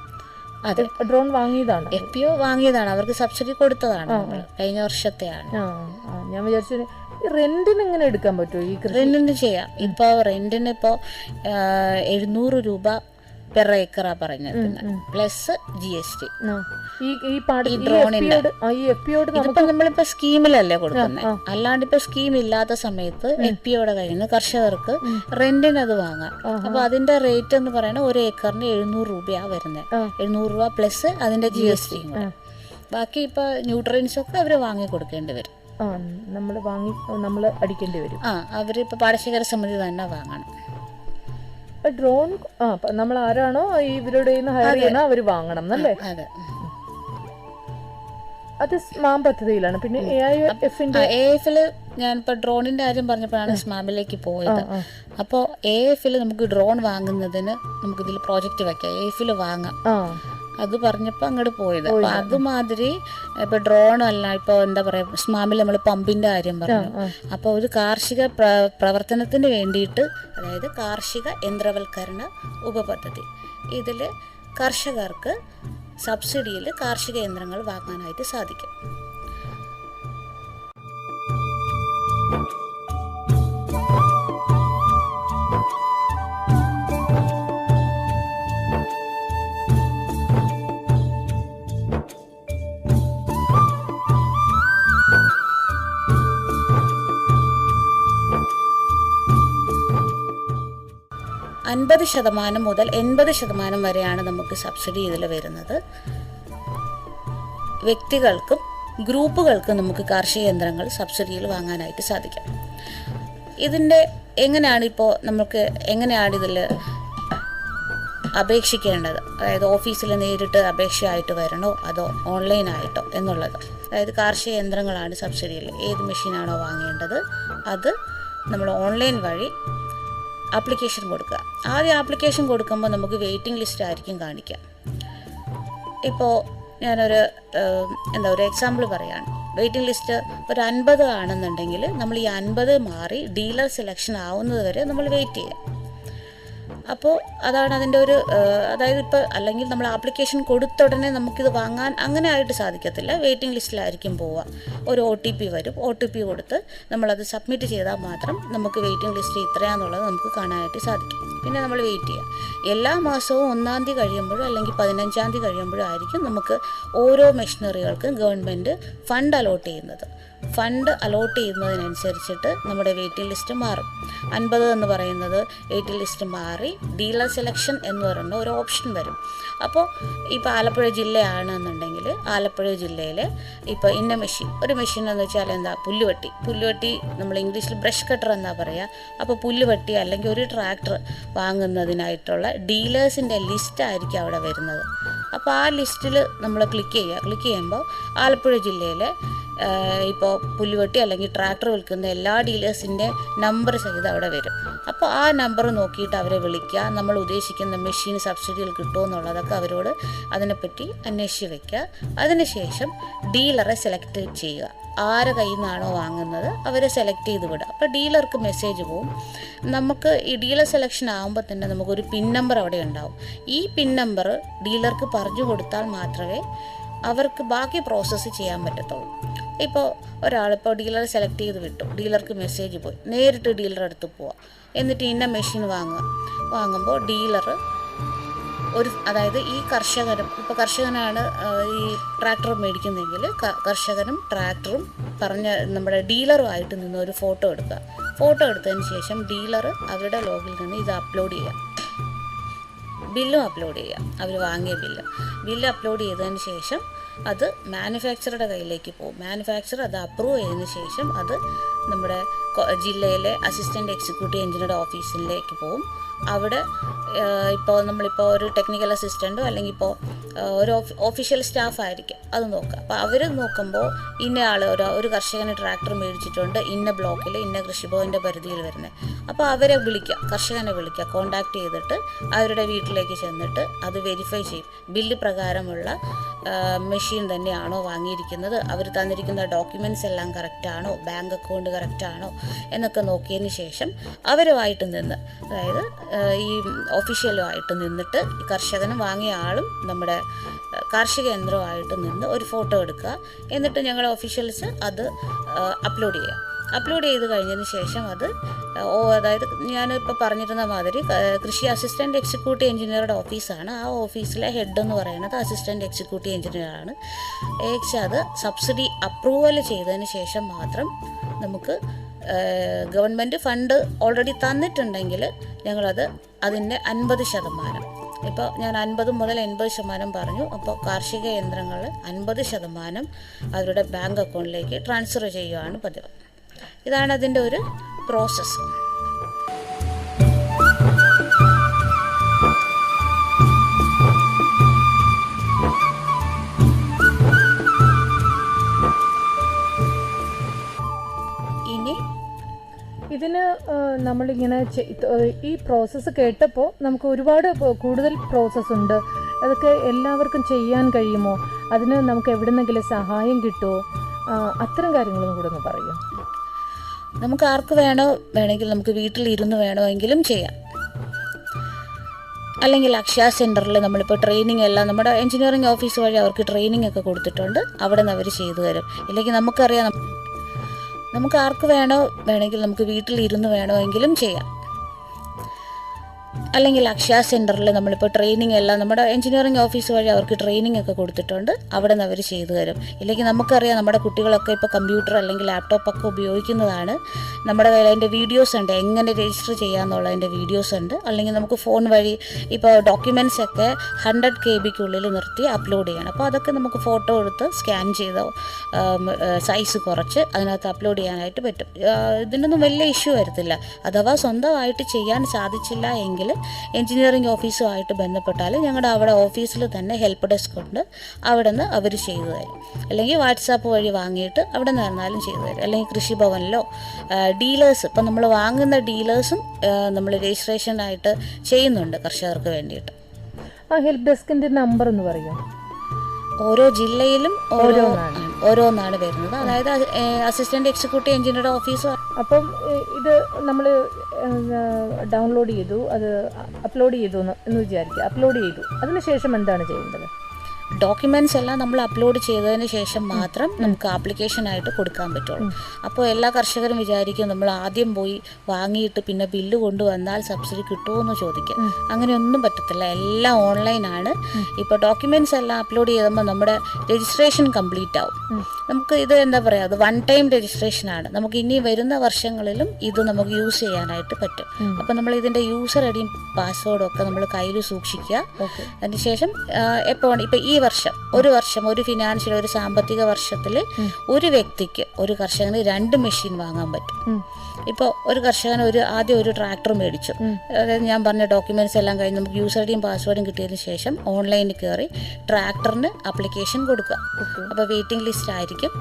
Speaker 5: അതെ,
Speaker 1: ഡ്രോൺ വാങ്ങിയതാണ്.
Speaker 5: FPO വാങ്ങിയതാണ്, അവർക്ക് സബ്സിഡി കൊടുത്തതാണ്. കഴിഞ്ഞ വർഷത്തെയാണ്.
Speaker 1: ഞാൻ വിചാരിച്ചു റെന്റിന് എങ്ങനെ എടുക്കാൻ പറ്റുമോ? ഈ
Speaker 5: റെന്റിന് ചെയ്യാം. ഇപ്പൊ റെന്റിന് ഇപ്പോ 700 രൂപ പെർ ഏക്കറാ പറഞ്ഞിരിക്കുന്നത്, പ്ലസ് GST. ഇതിപ്പോ നമ്മളിപ്പോ സ്കീമിലല്ലേ കൊടുക്കുന്നത്. അല്ലാണ്ട് ഇപ്പൊ സ്കീം ഇല്ലാത്ത സമയത്ത് FPOയുടെ കയ്യിൽ നിന്ന് കർഷകർക്ക് റെന്റിന് അത് വാങ്ങാം. അപ്പൊ അതിന്റെ റേറ്റ് എന്ന് പറയുന്നത് 1 ഏക്കറിന് 700 രൂപയാ വരുന്നത്. 700 രൂപ പ്ലസ് അതിന്റെ GST. ബാക്കി ഇപ്പൊ ന്യൂട്രിയൻസ് ഒക്കെ അവര് വാങ്ങി കൊടുക്കേണ്ടി വരും.
Speaker 1: നമ്മൾ അടിക്കേണ്ടി വരും.
Speaker 5: അവരിപ്പോ പാടശേഖര സമിതി തന്നെ വാങ്ങണം.
Speaker 1: ഡ്രോൺ നമ്മൾ ആരാണോ ഇവരുടെ ഹയർ ചെയ്യുന്ന അവര് വാങ്ങണം എന്നല്ലേ?
Speaker 5: അതെ,
Speaker 1: അത് സ്മാം പദ്ധതിയിലാണ്. പിന്നെ
Speaker 5: AIF-ല് ഞാനിപ്പോൾ ഡ്രോണിന്റെ കാര്യം പറഞ്ഞപ്പോഴാണ് സ്മാമിലേക്ക് പോയത്. അപ്പോൾ AIF-ല് നമുക്ക് ഡ്രോൺ വാങ്ങുന്നതിന് നമുക്ക് ഇതിൽ പ്രോജക്റ്റ് വെക്കാം, AIF-ല് വാങ്ങാം. അത് പറഞ്ഞപ്പോൾ അങ്ങോട്ട് പോയത്. അപ്പൊ അതുമാതിരി ഇപ്പൊ ഡ്രോൺ അല്ല, ഇപ്പൊ എന്താ പറയാ, സ്മാമിൽ നമ്മൾ പമ്പിന്റെ കാര്യം പറഞ്ഞു. അപ്പൊ ഒരു കാർഷിക പ്രവർത്തനത്തിന് വേണ്ടിയിട്ട്, അതായത് കാർഷിക യന്ത്രവൽക്കരണ ഉപപദ്ധതി, ഇതില് കർഷകർക്ക് സബ്സിഡിയിൽ കാർഷിക യന്ത്രങ്ങൾ വാങ്ങാനായിട്ട് സാധിക്കും. %50 മുതൽ 80% വരെയാണ് നമുക്ക് സബ്സിഡി ഇതിൽ വരുന്നത്. വ്യക്തികൾക്കും ഗ്രൂപ്പുകൾക്കും നമുക്ക് കാർഷിക യന്ത്രങ്ങൾ സബ്സിഡിയിൽ വാങ്ങാനായിട്ട് സാധിക്കും. ഇതിൻ്റെ എങ്ങനെയാണ് ഇതിൽ അപേക്ഷിക്കേണ്ടത്, അതായത് ഓഫീസിൽ നേരിട്ട് അപേക്ഷയായിട്ട് വരണോ അതോ ഓൺലൈനായിട്ടോ എന്നുള്ളത്. അതായത് കാർഷിക യന്ത്രങ്ങളാണ് സബ്സിഡിയിൽ, ഏത് മെഷീനാണോ വാങ്ങേണ്ടത് അത് നമ്മൾ ഓൺലൈൻ വഴി ആപ്ലിക്കേഷൻ കൊടുക്കുക. ആദ്യം ആപ്ലിക്കേഷൻ കൊടുക്കുമ്പോൾ നമുക്ക് വെയിറ്റിംഗ് ലിസ്റ്റ് ആയിരിക്കും കാണിക്കുക. ഇപ്പോൾ ഞാനൊരു ഒരു എക്സാമ്പിൾ പറയുകയാണ്. വെയിറ്റിംഗ് ലിസ്റ്റ് ഒരു 50 ആണെന്നുണ്ടെങ്കിൽ നമ്മൾ ഈ 50 മാറി ഡീലർ സെലക്ഷൻ ആവുന്നത് വരെ നമ്മൾ വെയിറ്റ് ചെയ്യാം. അപ്പോൾ അതാണ് അതിൻ്റെ ഒരു അതായത് ഇപ്പോൾ അല്ലെങ്കിൽ നമ്മൾ ആപ്ലിക്കേഷൻ കൊടുത്ത ഉടനെ നമുക്കിത് വാങ്ങാൻ അങ്ങനെ ആയിട്ട് സാധിക്കത്തില്ല. വെയിറ്റിംഗ് ലിസ്റ്റിലായിരിക്കും പോവുക. ഒരു OTP വരും, OTP കൊടുത്ത് നമ്മളത് സബ്മിറ്റ് ചെയ്താൽ മാത്രം നമുക്ക് വെയിറ്റിംഗ് ലിസ്റ്റ് ഇത്രയാണെന്നുള്ളത് നമുക്ക് കാണാനായിട്ട് സാധിക്കും. പിന്നെ നമ്മൾ വെയിറ്റ് ചെയ്യുക. എല്ലാ മാസവും 1-ാം തീയതി കഴിയുമ്പോഴും അല്ലെങ്കിൽ 15-ാം തീയതി കഴിയുമ്പോഴും ആയിരിക്കും നമുക്ക് ഓരോ മെഷീനറികൾക്കും ഗവൺമെൻറ് ഫണ്ട് അലോട്ട് ചെയ്യുന്നത്. ഫണ്ട് അലോട്ട് ചെയ്യുന്നതിനനുസരിച്ചിട്ട് നമ്മുടെ വെയിറ്റിംഗ് ലിസ്റ്റ് മാറും. 50 എന്ന് പറയുന്നത് വെയിറ്റിംഗ് ലിസ്റ്റ് മാറി ഡീലർ സെലക്ഷൻ എന്ന് പറയുന്ന ഒരു ഓപ്ഷൻ വരും. അപ്പോൾ ഇപ്പോൾ ആലപ്പുഴ ജില്ലയാണെന്നുണ്ടെങ്കിൽ ആലപ്പുഴ ജില്ലയിൽ ഇപ്പോൾ ഇന്ന ഒരു മെഷീൻ എന്ന് വെച്ചാൽ എന്താ, പുല്ലുവെട്ടി നമ്മൾ ഇംഗ്ലീഷിൽ ബ്രഷ് കട്ടർ എന്നാ പറയുക. അപ്പോൾ പുല്ലുവെട്ടി അല്ലെങ്കിൽ ഒരു ട്രാക്ടർ വാങ്ങുന്നതിനായിട്ടുള്ള ഡീലേഴ്സിൻ്റെ ലിസ്റ്റ് ആയിരിക്കും അവിടെ വരുന്നത്. അപ്പോൾ ആ ലിസ്റ്റിൽ നമ്മൾ ക്ലിക്ക് ചെയ്യുമ്പോൾ ആലപ്പുഴ ജില്ലയിലെ ഇപ്പോൾ പുല്ലുവെട്ടി അല്ലെങ്കിൽ ട്രാക്ടർ വിൽക്കുന്ന എല്ലാ ഡീലേഴ്സിൻ്റെ നമ്പർ സഹിതം അവിടെ വരും. അപ്പോൾ ആ നമ്പർ നോക്കിയിട്ട് അവരെ വിളിക്കുക. നമ്മൾ ഉദ്ദേശിക്കുന്ന മെഷീൻ സബ്സിഡിയിൽ കിട്ടുമോ എന്നുള്ളതൊക്കെ അവരോട് അതിനെപ്പറ്റി അന്വേഷിച്ച് വയ്ക്കുക. അതിനുശേഷം ഡീലറെ സെലക്ട് ചെയ്യുക. ആരെ കയ്യിൽ നിന്നാണോ വാങ്ങുന്നത് അവരെ സെലക്ട് ചെയ്ത് വിടുക. അപ്പോൾ ഡീലർക്ക് മെസ്സേജ് പോവും. നമുക്ക് ഈ ഡീലർ സെലക്ഷൻ ആകുമ്പോൾ തന്നെ നമുക്കൊരു പിൻ നമ്പർ അവിടെ ഉണ്ടാവും. ഈ പിൻ നമ്പർ ഡീലർക്ക് പറഞ്ഞു കൊടുത്താൽ മാത്രമേ അവർക്ക് ബാക്കി പ്രോസസ്സ് ചെയ്യാൻ പറ്റത്തുള്ളൂ. ഇപ്പോൾ ഒരാളിപ്പോൾ ഡീലർ സെലക്ട് ചെയ്ത് വിട്ടു, ഡീലർക്ക് മെസ്സേജ് പോയി, നേരിട്ട് ഡീലർ അടുത്ത് പോവുക. എന്നിട്ട് ഇന്ന മെഷീൻ വാങ്ങുമ്പോൾ ഡീലർ അതായത് ഈ ഇപ്പോൾ കർഷകനാണ് ഈ ട്രാക്ടർ മേടിക്കുന്നതെങ്കിൽ കർഷകനും ട്രാക്ടറും നമ്മുടെ ഡീലറുമായിട്ട് നിന്ന് ഒരു ഫോട്ടോ എടുക്കുക. ഫോട്ടോ എടുത്തതിന് ശേഷം ഡീലർ അവരുടെ ലോഗിൽ നിന്ന് ഇത് അപ്ലോഡ് ചെയ്യുക. ബില്ലും അപ്ലോഡ് ചെയ്യുക. അവർ വാങ്ങിയ ബില്ല് അപ്ലോഡ് ചെയ്തതിന് ശേഷം അത് മാനുഫാക്ചറുടെ കയ്യിലേക്ക് പോകും. മാനുഫാക്ചർ അത് അപ്രൂവ് ചെയ്തതിന് ശേഷം അത് നമ്മുടെ ജില്ലയിലെ അസിസ്റ്റൻറ്റ് എക്സിക്യൂട്ടീവ് എഞ്ചിനീയറുടെ ഓഫീസിലേക്ക് പോകും. അവിടെ ഇപ്പോൾ നമ്മളിപ്പോൾ ഒരു ടെക്നിക്കൽ അസിസ്റ്റൻറ്റോ അല്ലെങ്കിൽ ഇപ്പോൾ ഒരു ഓഫീഷ്യൽ സ്റ്റാഫ് ആയിരിക്കും അത് നോക്കുക. അപ്പോൾ അവർ നോക്കുമ്പോൾ ഇന്ന ആൾ ഒരു കർഷകന് ട്രാക്ടർ മേടിച്ചിട്ടുണ്ട് ഇന്ന ബ്ലോക്കിൽ ഇന്ന കൃഷിഭവൻ്റെ പരിധിയിൽ വരുന്നത്. അപ്പോൾ അവരെ വിളിക്കുക, കർഷകനെ വിളിക്കുക, കോണ്ടാക്ട് ചെയ്തിട്ട് അവരുടെ വീട്ടിലേക്ക് ചെന്നിട്ട് അത് വെരിഫൈ ചെയ്യും. ബില്ല് പ്രകാരമുള്ള മെഷീൻ തന്നെയാണോ വാങ്ങിയിരിക്കുന്നത്, അവർ തന്നിരിക്കുന്ന ഡോക്യുമെൻറ്റ്സ് എല്ലാം കറക്റ്റാണോ, ബാങ്ക് അക്കൗണ്ട് കറക്റ്റാണോ എന്നൊക്കെ നോക്കിയതിന് ശേഷം അവരുമായിട്ട് നിന്ന്, അതായത് ഈ ഒഫീഷ്യലുമായിട്ട് നിന്നിട്ട് ഈ കർഷകനും വാങ്ങിയ ആളും നമ്മുടെ കാർഷിക യന്ത്രമായിട്ട് നിന്ന് ഒരു ഫോട്ടോ എടുക്കുക. എന്നിട്ട് ഞങ്ങളുടെ ഒഫീഷ്യൽസ് അത് അപ്ലോഡ് ചെയ്യുക. അപ്ലോഡ് ചെയ്ത് കഴിഞ്ഞതിന് ശേഷം അത് അതായത് ഞാനിപ്പോൾ പറഞ്ഞിരുന്ന മാതിരി കൃഷി അസിസ്റ്റൻറ്റ് എക്സിക്യൂട്ടീവ് എഞ്ചിനീയറുടെ ഓഫീസാണ്. ആ ഓഫീസിലെ ഹെഡ് എന്ന് പറയുന്നത് അസിസ്റ്റൻറ്റ് എക്സിക്യൂട്ടീവ് എഞ്ചിനീയറാണ്. അത് സബ്സിഡി അപ്രൂവൽ ചെയ്തതിന് ശേഷം മാത്രം നമുക്ക് ഗവൺമെൻറ് ഫണ്ട് ഓൾറെഡി തന്നിട്ടുണ്ടെങ്കിൽ ഞങ്ങളത് അതിൻ്റെ 50%, ഇപ്പോൾ ഞാൻ 50 മുതൽ 80% പറഞ്ഞു. അപ്പോൾ കാർഷിക യന്ത്രങ്ങൾ 50% അവരുടെ ബാങ്ക് അക്കൗണ്ടിലേക്ക് ട്രാൻസ്ഫർ ചെയ്യുകയാണ് പതിവ്. ഇതാണ് അതിൻ്റെ ഒരു പ്രോസസ്സ്. ഇനി
Speaker 1: ഇതിന് നമ്മളിങ്ങനെ ഈ പ്രോസസ്സ് കേട്ടപ്പോൾ നമുക്ക് ഒരുപാട് കൂടുതൽ പ്രോസസ്സ് ഉണ്ട്. അതൊക്കെ എല്ലാവർക്കും ചെയ്യാൻ കഴിയുമോ? അതിന് നമുക്ക് എവിടെന്നെങ്കിലും സഹായം കിട്ടുമോ? അത്തരം കാര്യങ്ങളും കൂടെ ഒന്ന് പറയൂ.
Speaker 5: നമുക്ക് ആർക്ക് വേണമെങ്കിൽ നമുക്ക് വീട്ടിലിരുന്ന് വേണമെങ്കിലും ചെയ്യാം. അല്ലെങ്കിൽ അക്ഷയ സെൻറ്ററിൽ നമ്മളിപ്പോൾ ട്രെയിനിങ് എല്ലാം നമ്മുടെ എഞ്ചിനീയറിംഗ് ഓഫീസ് വഴി അവർക്ക് ട്രെയിനിങ് ഒക്കെ കൊടുത്തിട്ടുണ്ട്. അവിടെ നിന്ന് അവർ ചെയ്തു തരും. ഇല്ലെങ്കിൽ നമുക്കറിയാം, നമുക്ക് ആർക്ക് വേണമെങ്കിൽ നമുക്ക് വീട്ടിലിരുന്ന് വേണമെങ്കിലും ചെയ്യാം. അല്ലെങ്കിൽ അക്ഷയ സെൻറ്ററിൽ നമ്മളിപ്പോൾ ട്രെയിനിങ് എല്ലാം നമ്മുടെ എഞ്ചിനീയറിംഗ് ഓഫീസ് വഴി അവർക്ക് ട്രെയിനിങ് ഒക്കെ കൊടുത്തിട്ടുണ്ട്. അവിടെ നിന്ന് അവർ ചെയ്തു തരും. ഇല്ലെങ്കിൽ നമുക്കറിയാം, നമ്മുടെ കുട്ടികളൊക്കെ ഇപ്പോൾ കമ്പ്യൂട്ടർ അല്ലെങ്കിൽ ലാപ്ടോപ്പൊക്കെ ഉപയോഗിക്കുന്നതാണ്. നമ്മുടെ കയ്യിൽ അതിൻ്റെ വീഡിയോസ് ഉണ്ട്, എങ്ങനെ രജിസ്റ്റർ ചെയ്യാമെന്നുള്ളതിൻ്റെ വീഡിയോസ് ഉണ്ട്. അല്ലെങ്കിൽ നമുക്ക് ഫോൺ വഴി ഇപ്പോൾ ഡോക്യുമെൻറ്റ്സ് ഒക്കെ 100 KB നിർത്തി അപ്ലോഡ് ചെയ്യണം. അപ്പോൾ അതൊക്കെ നമുക്ക് ഫോട്ടോ എടുത്ത് സ്കാൻ ചെയ്തോ സൈസ് കുറച്ച് അതിനകത്ത് അപ്ലോഡ് ചെയ്യാനായിട്ട് പറ്റും. ഇതിനൊന്നും വലിയ ഇഷ്യൂ വരത്തില്ല. അഥവാ സ്വന്തമായിട്ട് ചെയ്യാൻ സാധിച്ചില്ല എങ്കിൽ എഞ്ചിനീയറിംഗ് ഓഫീസുമായിട്ട് ബന്ധപ്പെട്ടാൽ ഞങ്ങളുടെ അവിടെ ഓഫീസിൽ തന്നെ ഹെൽപ്പ് ഡെസ്ക് ഉണ്ട്. അവിടെ നിന്ന് അവർ ചെയ്തു തരും. അല്ലെങ്കിൽ വാട്സാപ്പ് വഴി വാങ്ങിയിട്ട് അവിടെ നിന്ന് തന്നാലും ചെയ്തു തരും. അല്ലെങ്കിൽ കൃഷിഭവനിലോ ഡീലേഴ്സ്, ഇപ്പം നമ്മൾ വാങ്ങുന്ന ഡീലേഴ്സും നമ്മൾ രജിസ്ട്രേഷനായിട്ട് ചെയ്യുന്നുണ്ട് കർഷകർക്ക് വേണ്ടിയിട്ട്.
Speaker 1: ആ ഹെൽപ്പ് ഡെസ്കിൻ്റെ നമ്പർ എന്ന് പറയും.
Speaker 5: ഓരോ ജില്ലയിലും ഓരോന്നാണ് വരുന്നത്. അതായത് അസിസ്റ്റന്റ് എക്സിക്യൂട്ടീവ് എഞ്ചിനീയറുടെ ഓഫീസ്.
Speaker 1: അപ്പം ഇത് നമ്മൾ ഡൗൺലോഡ് ചെയ്തു, അത് അപ്ലോഡ് ചെയ്തു എന്ന് വിചാരിക്കുക. അപ്ലോഡ് ചെയ്തു, അതിനുശേഷം എന്താണ് ചെയ്യേണ്ടത്?
Speaker 5: ഡോക്യുമെൻറ്റ്സ് എല്ലാം നമ്മൾ അപ്ലോഡ് ചെയ്തതിന് ശേഷം മാത്രം നമുക്ക് ആപ്ലിക്കേഷനായിട്ട് കൊടുക്കാൻ പറ്റുള്ളൂ. അപ്പോൾ എല്ലാ കർഷകരും വിചാരിക്കും നമ്മൾ ആദ്യം പോയി വാങ്ങിയിട്ട് പിന്നെ ബില്ല് കൊണ്ടുവന്നാൽ സബ്സിഡി കിട്ടുമോ എന്ന് ചോദിക്കും. അങ്ങനെയൊന്നും പറ്റത്തില്ല. എല്ലാം ഓൺലൈനാണ്. ഇപ്പോൾ ഡോക്യുമെൻറ്റ്സ് എല്ലാം അപ്ലോഡ് ചെയ്യുമ്പോൾ നമ്മുടെ രജിസ്ട്രേഷൻ കംപ്ലീറ്റ് ആവും. നമുക്ക് ഇത് എന്താ പറയുക, അത് 1 ടൈം രജിസ്ട്രേഷനാണ്. നമുക്ക് ഇനി വരുന്ന വർഷങ്ങളിലും ഇത് നമുക്ക് യൂസ് ചെയ്യാനായിട്ട് പറ്റും. അപ്പോൾ നമ്മൾ ഇതിൻ്റെ യൂസർ ഐഡിയും പാസ്വേഡും ഒക്കെ നമ്മൾ കയ്യിൽ സൂക്ഷിക്കുക. അതിനുശേഷം ഇപ്പോൾ ഈ വർഷം ഒരു ഫിനാൻഷ്യൽ ഒരു സാമ്പത്തിക വർഷത്തിൽ ഒരു വ്യക്തിക്ക്, ഒരു കർഷകന് 2 മെഷീൻ വാങ്ങാൻ പറ്റും. ഇപ്പോൾ ഒരു കർഷകന് ആദ്യം ഒരു ട്രാക്ടർ മേടിച്ചു. അതായത് ഞാൻ പറഞ്ഞ ഡോക്യുമെൻറ്റ്സ് എല്ലാം കഴിഞ്ഞ് നമുക്ക് യൂസർ ഐഡിയും പാസ്വേഡും കിട്ടിയതിന് ശേഷം ഓൺലൈനിൽ കയറി ട്രാക്ടറിന് ആപ്ലിക്കേഷൻ കൊടുക്കുക. അപ്പോൾ വെയിറ്റിംഗ് ലിസ്റ്റ് ആയിരിക്കും.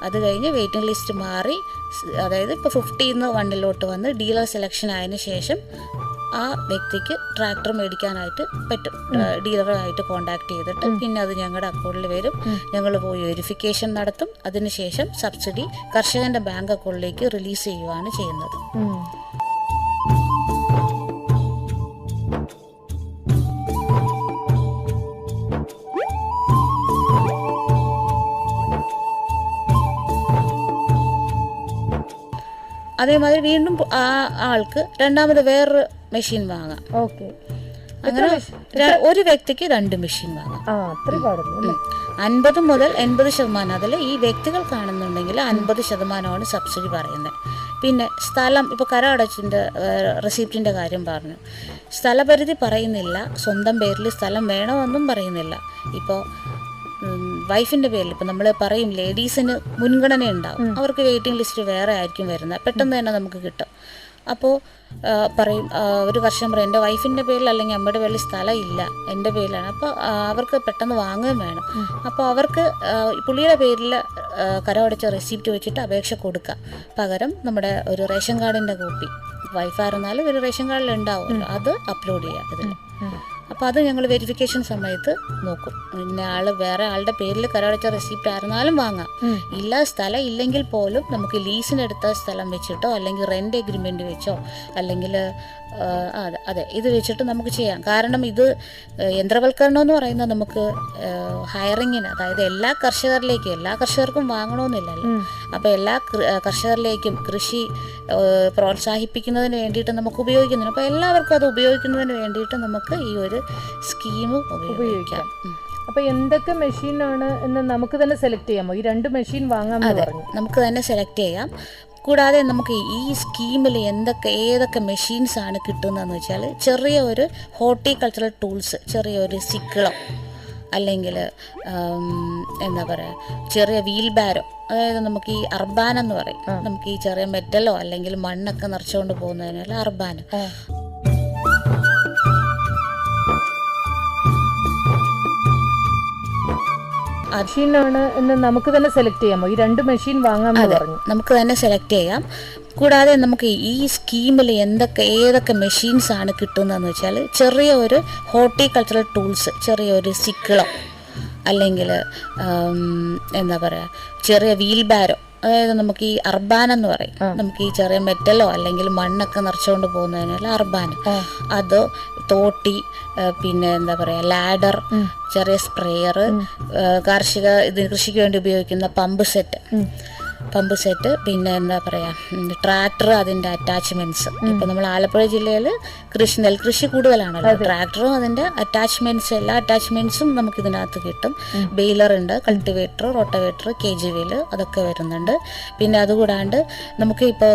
Speaker 5: അത് കഴിഞ്ഞ് വെയിറ്റിംഗ് ലിസ്റ്റ് മാറി, അതായത് ഇപ്പോൾ 50 1 വന്ന് ഡീലർ സെലക്ഷൻ ആയതിനു ശേഷം ആ വ്യക്തിക്ക് ട്രാക്ടർ മേടിക്കാനായിട്ട് പറ്റും. ഡീലറുമായിട്ട് കോണ്ടാക്ട് ചെയ്തിട്ട് പിന്നെ അത് ഞങ്ങളുടെ അക്കൗണ്ടിൽ വരും. ഞങ്ങൾ പോയി വെരിഫിക്കേഷൻ നടത്തും. അതിനുശേഷം സബ്സിഡി കർഷകന്റെ ബാങ്ക് അക്കൗണ്ടിലേക്ക് റിലീസ് ചെയ്യുകയാണ് ചെയ്യുന്നത്. അതേമാതിരി വീണ്ടും ആ ആൾക്ക് രണ്ടാമത് വേറൊരു മെഷീൻ വാങ്ങാം.
Speaker 1: ഓക്കെ.
Speaker 5: അങ്ങനെ ഒരു വ്യക്തിക്ക് 2 മെഷീൻ വാങ്ങാം. 50 മുതൽ 80%. അതിൽ ഈ വ്യക്തികൾ കാണുന്നുണ്ടെങ്കിൽ 50%ആണ് സബ്സിഡി പറയുന്നത്. പിന്നെ സ്ഥലം, ഇപ്പോൾ കരമടച്ചിൻ്റെ റെസിപ്റ്റിൻ്റെ കാര്യം പറഞ്ഞു. സ്ഥലപരിധി പറയുന്നില്ല, സ്വന്തം പേരിൽ സ്ഥലം വേണമെന്നും പറയുന്നില്ല. ഇപ്പോൾ വൈഫിൻ്റെ പേരിൽ ഇപ്പം നമ്മൾ പറയും ലേഡീസിന് മുൻഗണന ഉണ്ടാവും, അവർക്ക് വെയിറ്റിംഗ് ലിസ്റ്റ് വേറെ ആയിരിക്കും വരുന്നത്, പെട്ടെന്ന് തന്നെ നമുക്ക് കിട്ടും. അപ്പോൾ പറയും ഒരു കർഷകൻ പറയും എൻ്റെ വൈഫിൻ്റെ പേരിൽ അല്ലെങ്കിൽ അമ്മയുടെ പേരിൽ സ്ഥലം ഇല്ല, എൻ്റെ പേരിലാണ്. അപ്പോൾ അവർക്ക് പെട്ടെന്ന് വാങ്ങുകയും വേണം. അപ്പോൾ അവർക്ക് പുള്ളിയുടെ പേരിൽ കരമടച്ച റെസിപ്റ്റ് വെച്ചിട്ട് അപേക്ഷ കൊടുക്കുക. പകരം നമ്മുടെ ഒരു റേഷൻ കാർഡിൻ്റെ കോപ്പി, വൈഫായിരുന്നാലും ഒരു റേഷൻ കാർഡിൽ ഉണ്ടാവുമല്ലോ, അത് അപ്ലോഡ് ചെയ്യുക ഇതിൽ. അപ്പോൾ അത് ഞങ്ങൾ വെരിഫിക്കേഷൻ സമയത്ത് നോക്കും. പിന്നെ വേറെ ആളുടെ പേരിൽ കരമടച്ച റെസിപ്റ്റ് ആയിരുന്നാലും വാങ്ങാം. സ്ഥലം ഇല്ലെങ്കിൽ പോലും നമുക്ക് ലീസിനെടുത്ത സ്ഥലം വെച്ചിട്ടോ അല്ലെങ്കിൽ റെൻ്റ് എഗ്രിമെൻ്റ് വെച്ചോ അല്ലെങ്കിൽ അതെ ഇത് വെച്ചിട്ട് നമുക്ക് ചെയ്യാം. കാരണം ഇത് യന്ത്രവൽക്കരണം എന്ന് പറയുന്നത് നമുക്ക് ഹയറിങ്ങിന്, അതായത് എല്ലാ കർഷകർക്കും വാങ്ങണമെന്നില്ലല്ലോ. അപ്പോൾ എല്ലാ കർഷകരിലേക്കും കൃഷി പ്രോത്സാഹിപ്പിക്കുന്നതിന് വേണ്ടിയിട്ട് നമുക്ക് ഉപയോഗിക്കുന്നുണ്ട്. അപ്പോൾ എല്ലാവർക്കും അത് ഉപയോഗിക്കുന്നതിന് വേണ്ടിയിട്ട് നമുക്ക് ഈ ഒരു സ്കീം ഉപയോഗിക്കാം.
Speaker 1: അപ്പൊ എന്തൊക്കെ മെഷീനാണ് എന്ന് നമുക്ക് തന്നെ സെലക്ട് ചെയ്യാമോ? ഈ 2 മെഷീൻ വാങ്ങാമെന്ന് പറഞ്ഞു.
Speaker 5: നമുക്ക് തന്നെ സെലക്ട് ചെയ്യാം. കൂടാതെ നമുക്ക് ഈ സ്കീമിൽ ഏതൊക്കെ മെഷീൻസ് ആണ് കിട്ടുന്നതെന്ന് വെച്ചാൽ ചെറിയ ഒരു ഹോർട്ടിക്കൾച്ചറൽ ടൂൾസ്, ചെറിയൊരു സിക്കിളം അല്ലെങ്കിൽ എന്താ പറയുക ചെറിയ വീൽ ബാരോ, അതായത് നമുക്ക് ഈ അർബാനം എന്ന് പറയും, നമുക്ക് ഈ ചെറിയ മെറ്റലോ അല്ലെങ്കിൽ മണ്ണൊക്കെ നിറച്ചുകൊണ്ട് പോകുന്നതിനുള്ള അർബാനം.
Speaker 1: മെഷീനാണ് എന്ന് നമുക്ക് തന്നെ സെലക്ട് ചെയ്യാമോ? ഈ 2 മെഷീൻ വാങ്ങാമെന്ന് പറഞ്ഞു.
Speaker 5: നമുക്ക് തന്നെ സെലക്ട് ചെയ്യാം. കൂടാതെ നമുക്ക് ഈ സ്കീമിൽ ഏതൊക്കെ മെഷീൻസ് ആണ് കിട്ടുന്നതെന്ന് വെച്ചാൽ ചെറിയ ഒരു ഹോർട്ടിക്കൾച്ചറൽ ടൂൾസ്, ചെറിയൊരു സിക്കിളം അല്ലെങ്കിൽ എന്താ പറയുക ചെറിയ വീൽ ബാരോ, അതായത് നമുക്ക് ഈ അർബാനം എന്ന് പറയും, നമുക്ക് ഈ ചെറിയ മെറ്റലോ അല്ലെങ്കിൽ മണ്ണൊക്കെ നിറച്ചുകൊണ്ട് പോകുന്നതിനുള്ള അർബാനം, അത് തോട്ടി, പിന്നെ എന്താ പറയുക ലാഡർ, ചെറിയ സ്പ്രേയർ, കൃഷിക്ക് വേണ്ടി ഉപയോഗിക്കുന്ന പമ്പ് സെറ്റ്, പിന്നെ എന്താ പറയുക ട്രാക്ടർ, അതിൻ്റെ അറ്റാച്ച്മെൻറ്റ്സ്. ഇപ്പം നമ്മൾ ആലപ്പുഴ ജില്ലയിൽ നെൽകൃഷി കൂടുതലാണല്ലോ, ട്രാക്ടറും അതിൻ്റെ എല്ലാ അറ്റാച്ച്മെൻറ്റ്സും നമുക്കിതിനകത്ത് കിട്ടും. ബെയിലറുണ്ട്, കൾട്ടിവേറ്റർ, റോട്ടവേറ്റർ, KGVL അതൊക്കെ വരുന്നുണ്ട്. പിന്നെ അതുകൂടാണ്ട് നമുക്ക് ഇപ്പോൾ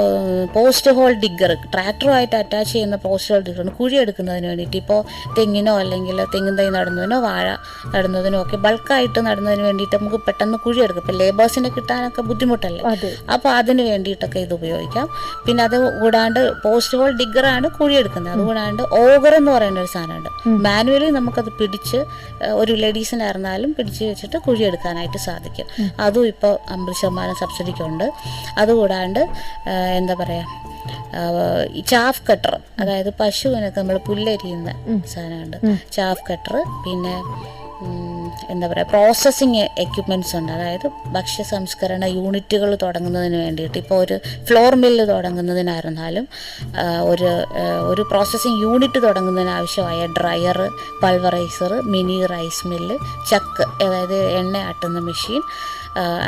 Speaker 5: പോസ്റ്റ് ഹോൾ ഡിഗ്ഗർ, ട്രാക്ടറുമായിട്ട് അറ്റാച്ച് ചെയ്യുന്ന പോസ്റ്റ് ഹോൾ ഡിഗ്ഗർ കുഴിയെടുക്കുന്നതിന് വേണ്ടിയിട്ട്, ഇപ്പോൾ തെങ്ങിനോ അല്ലെങ്കിൽ തെങ്ങിൻ തൈ നടുന്നതിനോ വാഴ നടുന്നതിനോ ഒക്കെ ബൾക്കായിട്ട് നടുന്നതിന് വേണ്ടിയിട്ട് നമുക്ക് പെട്ടെന്ന് കുഴിയെടുക്കും. ഇപ്പോൾ ലേബേഴ്സിനെ കിട്ടാനൊക്കെ ബുദ്ധിമുട്ടല്ലേ, അപ്പോൾ അതിന് വേണ്ടിയിട്ടൊക്കെ ഇത് ഉപയോഗിക്കാം. പിന്നെ അത് കൂടാണ്ട് പോസ്റ്റ് ഹോൾ ഡിഗ്ഗറാണ് കുഴിയെടുക്കുന്നത്. അതുകൂടാണ്ട് ഓഗർ എന്ന് പറയുന്ന ഒരു സാധനമുണ്ട്, മാനുവലി നമുക്കത് പിടിച്ച് ഒരു ലേഡീസിനായിരുന്നാലും പിടിച്ച് വെച്ചിട്ട് കുഴിയെടുക്കാനായിട്ട് സാധിക്കും. അതും ഇപ്പോൾ 50% സബ്സിഡിക്കുണ്ട്. അതുകൂടാണ്ട് എന്താ പറയുക ഈ ചാഫ് കട്ടർ, അതായത് പശുവിനൊക്കെ നമ്മൾ പുല്ലരിയുന്ന സാധനമുണ്ട്, ചാഫ് കട്ടർ. പിന്നെ എന്താ പറയുക പ്രോസസ്സിങ് എക്യുപ്മെൻറ്റ്സ് ഉണ്ട്, അതായത് ഭക്ഷ്യ സംസ്കരണ യൂണിറ്റുകൾ തുടങ്ങുന്നതിന് വേണ്ടിയിട്ട്. ഇപ്പോൾ ഒരു ഫ്ലോർ മില്ല് തുടങ്ങുന്നതിനായിരുന്നാലും ഒരു പ്രോസസ്സിങ് യൂണിറ്റ് തുടങ്ങുന്നതിന് ആവശ്യമായ dryer, pulveriser, mini rice mill, ചക്ക്, അതായത് എണ്ണ ആട്ടുന്ന മെഷീൻ,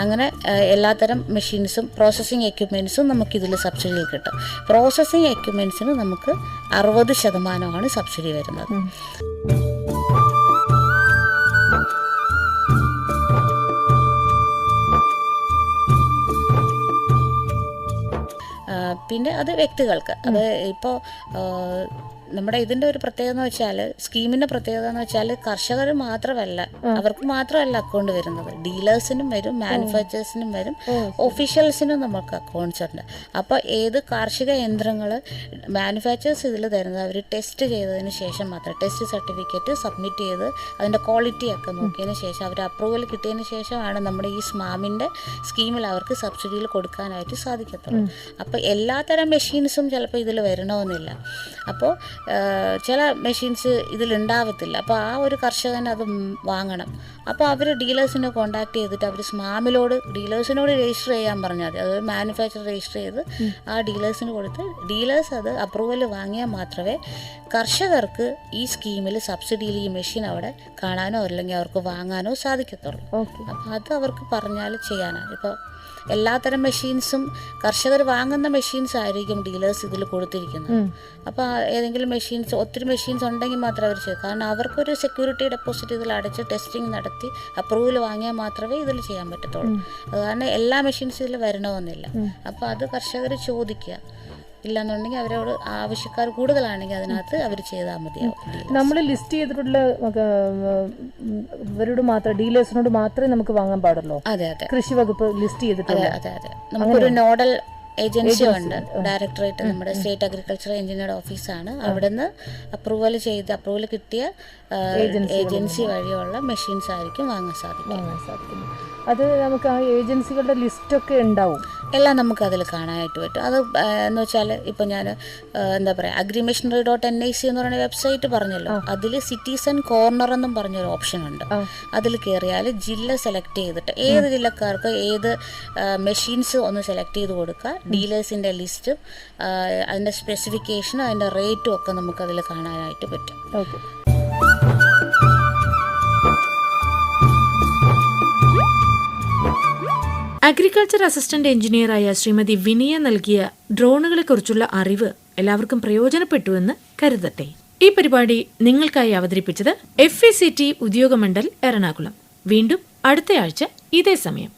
Speaker 5: അങ്ങനെ എല്ലാത്തരം മെഷീൻസും പ്രോസസ്സിങ് എക്യുപ്മെൻറ്റ്സും നമുക്കിതിൽ സബ്സിഡിയിൽ കിട്ടും. പ്രോസസ്സിങ് എക്യുപ്മെൻറ്റ്സിന് നമുക്ക് 60% സബ്സിഡി വരുന്നത്. പിന്നെ അത് വ്യക്തികൾക്ക്, അത് ഇപ്പോൾ നമ്മുടെ ഇതിൻ്റെ ഒരു പ്രത്യേകത എന്ന് വെച്ചാൽ, സ്കീമിൻ്റെ പ്രത്യേകത എന്ന് വെച്ചാൽ കർഷകർ മാത്രമല്ല, അവർക്ക് മാത്രമല്ല അക്കൗണ്ട് വരുന്നത്, ഡീലേഴ്സിനും വരും, മാനുഫാക്ചേഴ്സിനും വരും, ഒഫീഷ്യൽസിനും നമുക്ക് അക്കൗണ്ട്സ് ഉണ്ട്. അപ്പോൾ ഏത് കാർഷിക യന്ത്രങ്ങൾ മാനുഫാക്ചേഴ്സ് ഇതിൽ തരുന്നത് അവർ ടെസ്റ്റ് ചെയ്തതിന് ശേഷം മാത്രം, ടെസ്റ്റ് സർട്ടിഫിക്കറ്റ് സബ്മിറ്റ് ചെയ്ത് അതിൻ്റെ ക്വാളിറ്റിയൊക്കെ നോക്കിയതിന് ശേഷം അവർ അപ്രൂവൽ കിട്ടിയതിന് ശേഷമാണ് നമ്മുടെ ഈ സ്മാമിൻ്റെ സ്കീമിൽ അവർക്ക് സബ്സിഡിയിൽ കൊടുക്കാനായിട്ട് സാധിക്കത്തുള്ളൂ. അപ്പോൾ എല്ലാത്തരം മെഷീൻസും ചിലപ്പോൾ ഇതിൽ വരണമെന്നില്ല. അപ്പോൾ ചില മെഷീൻസ് ഇതിലുണ്ടാവത്തില്ല. അപ്പോൾ ആ ഒരു കർഷകൻ അത് വാങ്ങണം. അപ്പോൾ അവർ ഡീലേഴ്സിനെ കോൺടാക്ട് ചെയ്തിട്ട് അവർ ഡീലേഴ്സിനോട് രജിസ്റ്റർ ചെയ്യാൻ പറഞ്ഞാൽ മതി. അതായത് മാനുഫാക്ചർ രജിസ്റ്റർ ചെയ്ത് ആ ഡീലേഴ്സിന് കൊടുത്ത് ഡീലേഴ്സ് അത് അപ്രൂവൽ വാങ്ങിയാൽ മാത്രമേ കർഷകർക്ക് ഈ സ്കീമിൽ സബ്സിഡിയിൽ ഈ മെഷീൻ അവിടെ കാണാനോ അല്ലെങ്കിൽ അവർക്ക് വാങ്ങാനോ സാധിക്കത്തുള്ളൂ. അപ്പോൾ അത് അവർക്ക് പറഞ്ഞാൽ ചെയ്യാനാണ്. ഇപ്പോൾ എല്ലാത്തരം മെഷീൻസും കർഷകർ വാങ്ങുന്ന മെഷീൻസ് ആയിരിക്കും ഡീലേഴ്സ് ഇതിൽ കൊടുത്തിരിക്കുന്നത്. അപ്പോൾ ഏതെങ്കിലും ഒത്തിരി മെഷീൻസ് ഉണ്ടെങ്കിൽ മാത്രമേ അവർ ചെയ്യൂ. കാരണം അവർക്കൊരു സെക്യൂരിറ്റി ഡെപ്പോസിറ്റ് ഇതിൽ അടച്ച് ടെസ്റ്റിംഗ് നടത്തി അപ്രൂവൽ വാങ്ങിയാൽ മാത്രമേ ഇതിൽ ചെയ്യാൻ പറ്റത്തുള്ളൂ. അത് കാരണം എല്ലാ മെഷീൻസും ഇതിൽ വരണമെന്നില്ല. അപ്പോൾ അത് കർഷകർ ചോദിക്കുക. ഇല്ലാന്നുണ്ടെങ്കിൽ അവരോട് ആവശ്യക്കാർ കൂടുതലാണെങ്കിൽ അതിനകത്ത് അവർ ചെയ്താൽ മതിയാവും.
Speaker 1: നമ്മൾ ലിസ്റ്റ് ചെയ്തിട്ടുള്ള ഇവരോട് മാത്രം ഡീലേഴ്സിനോട് മാത്രമേ നമുക്ക് വാങ്ങാൻ പാടുള്ളൂ.
Speaker 5: അതെ അതെ,
Speaker 1: കൃഷി വകുപ്പ് ലിസ്റ്റ് ചെയ്തിട്ടുണ്ട്.
Speaker 5: അതെ അതെ, നമുക്കൊരു നോഡൽ ഏജൻസി ഉണ്ട്, ഡയറക്ടറേറ്റ്, നമ്മുടെ സ്റ്റേറ്റ് അഗ്രികൾച്ചർ എഞ്ചിനീയർ ഓഫീസാണ്. അവിടുന്ന് അപ്രൂവൽ കിട്ടിയ ഏജൻസി വഴിയുള്ള മെഷീൻസ് ആയിരിക്കും വാങ്ങാൻ സാധിക്കും.
Speaker 1: അത് നമുക്ക് ആ ഏജൻസികളുടെ ലിസ്റ്റൊക്കെ ഉണ്ടാവും,
Speaker 5: എല്ലാം നമുക്ക് അതിൽ കാണാനായിട്ട് പറ്റും. അത് എന്ന് വെച്ചാൽ ഇപ്പം ഞാൻ എന്താ പറയുക, agrimachinery.nic എന്ന് പറയുന്ന വെബ്സൈറ്റ് പറഞ്ഞല്ലോ, അതിൽ സിറ്റിസൺ കോർണർ എന്നും പറഞ്ഞൊരു ഓപ്ഷൻ ഉണ്ട്. അതിൽ കയറിയാൽ ജില്ല സെലക്ട് ചെയ്തിട്ട് ഏത് ജില്ലക്കാർക്ക് ഏത് മെഷീൻസ് ഒന്ന് സെലക്ട് ചെയ്ത് കൊടുക്കുക, ഡീലേഴ്സിൻ്റെ ലിസ്റ്റ്, അതിൻ്റെ സ്പെസിഫിക്കേഷനും അതിൻ്റെ റേറ്റും ഒക്കെ നമുക്കതിൽ കാണാനായിട്ട് പറ്റും.
Speaker 1: Okay. Agriculture assistant എഞ്ചിനീയറായ Shrimati Viniya നൽകിയ ഡ്രോണുകളെക്കുറിച്ചുള്ള അറിവ് എല്ലാവർക്കും പ്രയോജനപ്പെട്ടുവെന്ന് കരുതട്ടെ. ഈ പരിപാടി നിങ്ങൾക്കായി അവതരിപ്പിച്ചത് FECT ഉദ്യോഗമണ്ഡൽ എറണാകുളം. വീണ്ടും അടുത്തയാഴ്ച ഇതേ സമയം.